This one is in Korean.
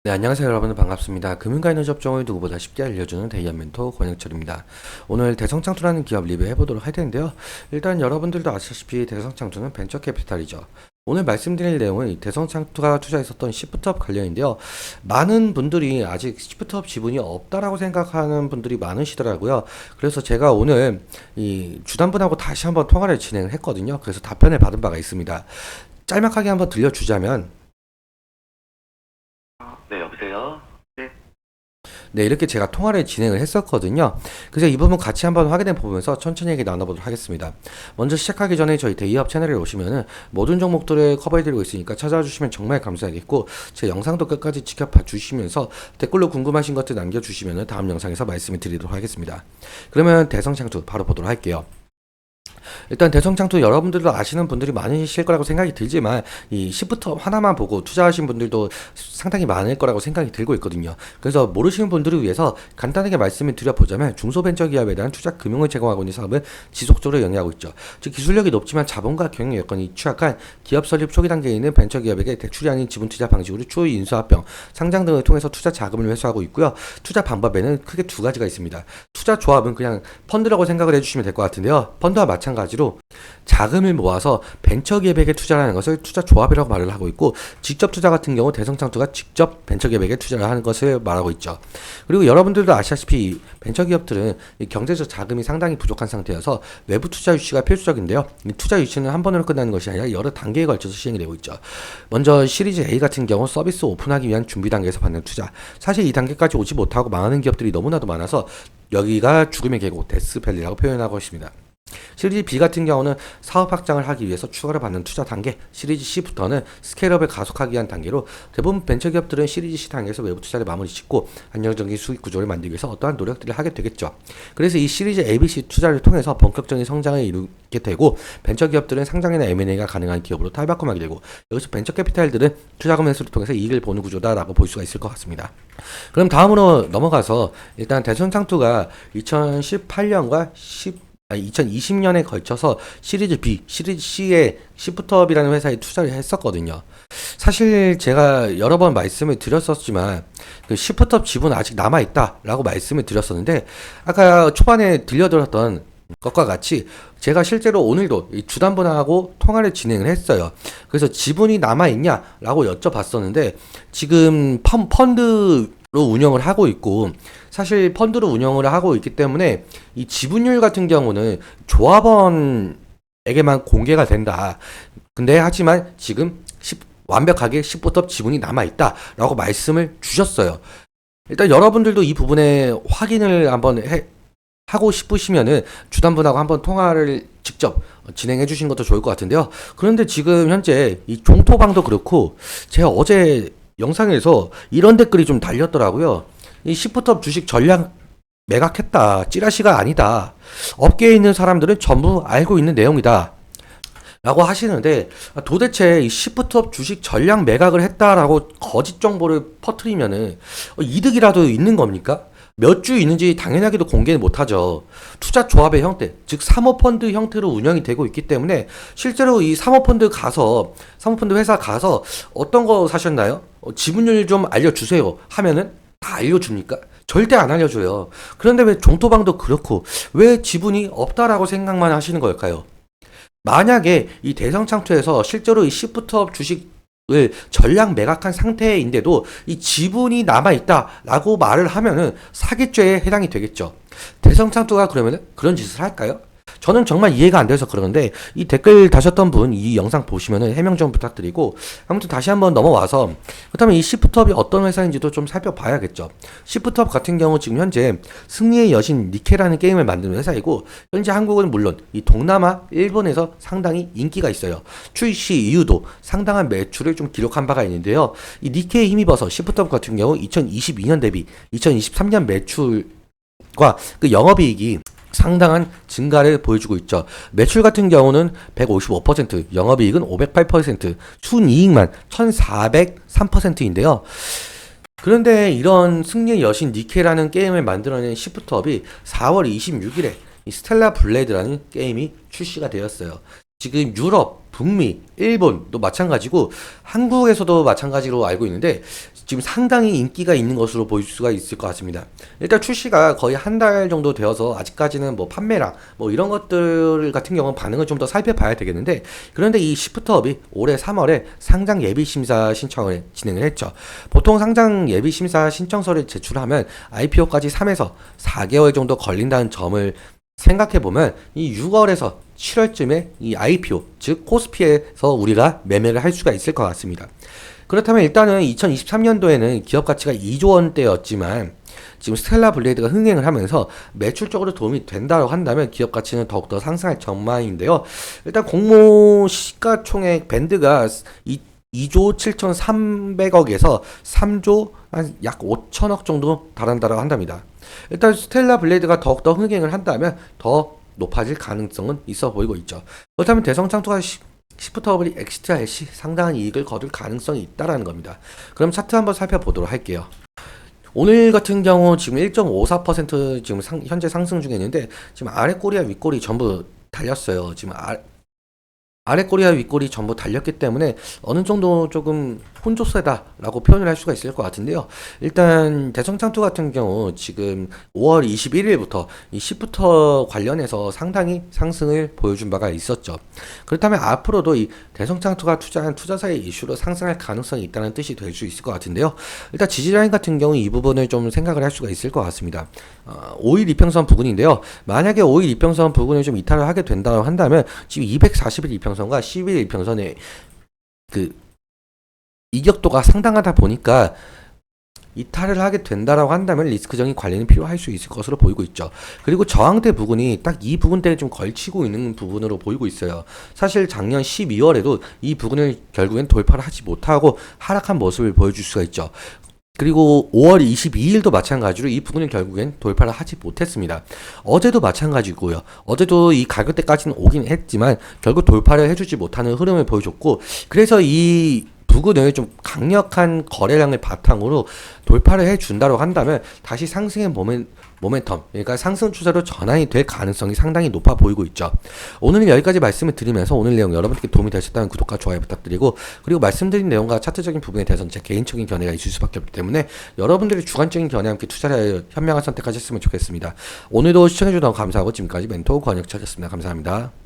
네, 안녕하세요 여러분들 반갑습니다. 금융과 에너지 업종을 누구보다 쉽게 알려주는 대기업 멘토 권영철입니다. 오늘 대성창투라는 기업 리뷰해보도록 할 텐데요. 일단 여러분들도 아시다시피 대성창투는 벤처 캐피탈이죠. 오늘 말씀드릴 내용은 대성창투가 투자했었던 시프트업 관련인데요. 많은 분들이 아직 시프트업 지분이 없다라고 생각하는 분들이 많으시더라고요. 그래서 제가 오늘 이 주담분하고 다시 한번 통화를 진행을 했거든요. 그래서 답변을 받은 바가 있습니다. 짤막하게 한번 들려주자면 네, 여보세요? 네. 네, 이렇게 제가 통화를 진행을 했었거든요. 그래서 이 부분 같이 한번 확인해 보면서 천천히 얘기 나눠보도록 하겠습니다. 먼저 시작하기 전에 저희 대기업 채널에 오시면은 모든 종목들을 커버해드리고 있으니까 찾아와 주시면 정말 감사하겠고, 제 영상도 끝까지 지켜봐 주시면서 댓글로 궁금하신 것들 남겨주시면은 다음 영상에서 말씀을 드리도록 하겠습니다. 그러면 대성창투 바로 보도록 할게요. 일단 대성창투 여러분들도 아시는 분들이 많으실 거라고 생각이 들지만 이 시프트 하나만 보고 투자하신 분들도 상당히 많을 거라고 생각이 들고 있거든요. 그래서 모르시는 분들을 위해서 간단하게 말씀을 드려보자면 중소벤처기업에 대한 투자 금융을 제공하고 있는 사업을 지속적으로 영위하고 있죠. 즉 기술력이 높지만 자본과 경영 여건이 취약한 기업 설립 초기 단계에 있는 벤처기업에게 대출이 아닌 지분 투자 방식으로 추후 인수합병, 상장 등을 통해서 투자 자금을 회수하고 있고요. 투자 방법에는 크게 두 가지가 있습니다. 투자 조합은 그냥 펀드라고 생각을 해주시면 될 것 같은데요. 펀드와 마찬가지로 자금을 모아서 벤처기업에게 투자하는 것을 투자조합이라고 말을 하고 있고, 직접 투자 같은 경우 대성창투가 직접 벤처기업에게 투자를 하는 것을 말하고 있죠. 그리고 여러분들도 아시다시피 벤처기업들은 경제적 자금이 상당히 부족한 상태여서 외부 투자 유치가 필수적인데요. 이 투자 유치는 한 번으로 끝나는 것이 아니라 여러 단계에 걸쳐서 시행이 되고 있죠. 먼저 시리즈 A 같은 경우 서비스 오픈하기 위한 준비 단계에서 받는 투자. 사실 이 단계까지 오지 못하고 망하는 기업들이 너무나도 많아서 여기가 죽음의 계곡 데스밸리라고 표현하고 있습니다. 시리즈 B 같은 경우는 사업 확장을 하기 위해서 추가로 받는 투자 단계, 시리즈 C부터는 스케일업을 가속하기 위한 단계로, 대부분 벤처기업들은 시리즈 C 단계에서 외부 투자를 마무리 짓고 안정적인 수익 구조를 만들기 위해서 어떠한 노력들을 하게 되겠죠. 그래서 이 시리즈 A, B, C 투자를 통해서 본격적인 성장을 이루게 되고, 벤처기업들은 상장이나 M&A가 가능한 기업으로 탈바꿈하게 되고, 여기서 벤처 캐피탈들은 투자금 회수를 통해서 이익을 보는 구조다라고 볼 수가 있을 것 같습니다. 그럼 다음으로 넘어가서 일단 대성창투가 2018년과 2020년에 걸쳐서 시리즈 B, 시리즈 C에 시프트업이라는 회사에 투자를 했었거든요. 사실 제가 여러 번 말씀을 드렸었지만 그 시프트업 지분 아직 남아있다라고 말씀을 드렸었는데, 아까 초반에 들려드렸던 것과 같이 제가 실제로 오늘도 이 주담분하고 통화를 진행을 했어요. 그래서 지분이 남아있냐라고 여쭤봤었는데, 지금 펀드로 운영을 하고 있고, 사실 펀드로 운영을 하고 있기 때문에 이 지분율 같은 경우는 조합원에게만 공개가 된다. 근데 하지만 지금 완벽하게 시프트업 지분이 남아있다라고 말씀을 주셨어요. 일단 여러분들도 이 부분에 확인을 한번 하고 싶으시면은 주담분하고 한번 통화를 직접 진행해 주신 것도 좋을 것 같은데요. 그런데 지금 현재 이 종토방도 그렇고 제가 어제 영상에서 이런 댓글이 좀 달렸더라고요. 이 시프트업 주식 전량 매각했다. 찌라시가 아니다. 업계에 있는 사람들은 전부 알고 있는 내용이다. 라고 하시는데, 도대체 이 시프트업 주식 전량 매각을 했다라고 거짓 정보를 퍼뜨리면은 이득이라도 있는 겁니까? 몇 주 있는지 당연하게도 공개는 못하죠. 투자 조합의 형태, 즉 사모펀드 형태로 운영이 되고 있기 때문에 실제로 이 사모펀드 회사 가서 어떤 거 사셨나요? 지분율 좀 알려주세요 하면은 다 알려줍니까? 절대 안 알려줘요. 그런데 왜 종토방도 그렇고 왜 지분이 없다라고 생각만 하시는 걸까요? 만약에 이 대성창투에서 실제로 이 시프트업 주식을 전량 매각한 상태인데도 이 지분이 남아있다라고 말을 하면은 사기죄에 해당이 되겠죠. 대성창투가 그러면은 그런 짓을 할까요? 저는 정말 이해가 안 돼서 그러는데, 이 댓글 다셨던 분 이 영상 보시면은 해명 좀 부탁드리고, 아무튼 다시 한번 넘어와서 그렇다면 이 시프트업이 어떤 회사인지도 좀 살펴봐야겠죠. 시프트업 같은 경우 지금 현재 승리의 여신 니케라는 게임을 만드는 회사이고, 현재 한국은 물론 이 동남아 일본에서 상당히 인기가 있어요. 출시 이후도 상당한 매출을 좀 기록한 바가 있는데요. 이 니케에 힘입어서 시프트업 같은 경우 2022년 대비 2023년 매출과 그 영업이익이 상당한 증가를 보여주고 있죠. 매출 같은 경우는 155%, 영업이익은 508%, 순이익만 1403%인데요. 그런데 이런 승리의 여신 니케라는 게임을 만들어낸 시프트업이 4월 26일에 이 스텔라 블레이드라는 게임이 출시가 되었어요. 지금 유럽, 북미, 일본도 마찬가지고 한국에서도 마찬가지로 알고 있는데 지금 상당히 인기가 있는 것으로 보일 수가 있을 것 같습니다. 일단 출시가 거의 한 달 정도 되어서 아직까지는 뭐 판매량 뭐 이런 것들 같은 경우는 반응을 좀 더 살펴봐야 되겠는데, 그런데 이 시프트업이 올해 3월에 상장 예비 심사 신청을 진행을 했죠. 보통 상장 예비 심사 신청서를 제출하면 IPO까지 3에서 4개월 정도 걸린다는 점을 생각해 보면 이 6월에서 7월쯤에 이 IPO 즉 코스피에서 우리가 매매를 할 수가 있을 것 같습니다. 그렇다면 일단은 2023년도에는 기업 가치가 2조 원대였지만 지금 스텔라 블레이드가 흥행을 하면서 매출적으로 도움이 된다고 한다면 기업 가치는 더욱더 상승할 전망인데요. 일단 공모 시가총액 밴드가 2조 7,300억에서 3조 한 약 5천억 정도 달한다고 한답니다. 일단 스텔라 블레이드가 더욱더 흥행을 한다면 더 높아질 가능성은 있어 보이고 있죠. 그렇다면 대성창투가 시프트업이 엑시트할 시 상당한 이익을 거둘 가능성이 있다라는 겁니다. 그럼 차트 한번 살펴보도록 할게요. 오늘 같은 경우 지금 1.54% 지금 현재 상승 중에 있는데 지금 아래 꼬리와 윗꼬리 전부 달렸어요. 지금 아래 꼬리와 윗꼬리 전부 달렸기 때문에 어느 정도 조금 혼조세다라고 표현을 할 수가 있을 것 같은데요. 일단 대성창투 같은 경우 지금 5월 21일부터 이 시프터 관련해서 상당히 상승을 보여준 바가 있었죠. 그렇다면 앞으로도 이 대성창투가 투자한 투자사의 이슈로 상승할 가능성이 있다는 뜻이 될 수 있을 것 같은데요. 일단 지지라인 같은 경우 이 부분을 좀 생각을 할 수가 있을 것 같습니다. 5일 이평선 부근인데요. 만약에 5일 이평선 부근을 좀 이탈을 하게 된다고 한다면 지금 240일 이평선과 10일 이평선의 그 이격도가 상당하다 보니까 이탈을 하게 된다라고 한다면 리스크적인 관리는 필요할 수 있을 것으로 보이고 있죠. 그리고 저항대 부분이 딱 이 부분대에 좀 걸치고 있는 부분으로 보이고 있어요. 사실 작년 12월에도 이 부분을 결국엔 돌파를 하지 못하고 하락한 모습을 보여줄 수가 있죠. 그리고 5월 22일도 마찬가지로 이 부분은 결국엔 돌파를 하지 못했습니다. 어제도 마찬가지고요. 어제도 이 가격대까지는 오긴 했지만 결국 돌파를 해주지 못하는 흐름을 보여줬고, 그래서 이 부근을 좀 강력한 거래량을 바탕으로 돌파를 해준다고 한다면 다시 상승의 모멘텀, 그러니까 상승 추세로 전환이 될 가능성이 상당히 높아 보이고 있죠. 오늘은 여기까지 말씀을 드리면서 오늘 내용 여러분께 도움이 되셨다면 구독과 좋아요 부탁드리고, 그리고 말씀드린 내용과 차트적인 부분에 대해서는 제 개인적인 견해가 있을 수밖에 없기 때문에 여러분들의 주관적인 견해와 함께 투자를 현명한 선택하셨으면 좋겠습니다. 오늘도 시청해주셔서 감사하고 지금까지 멘토 권혁철이었습니다. 감사합니다.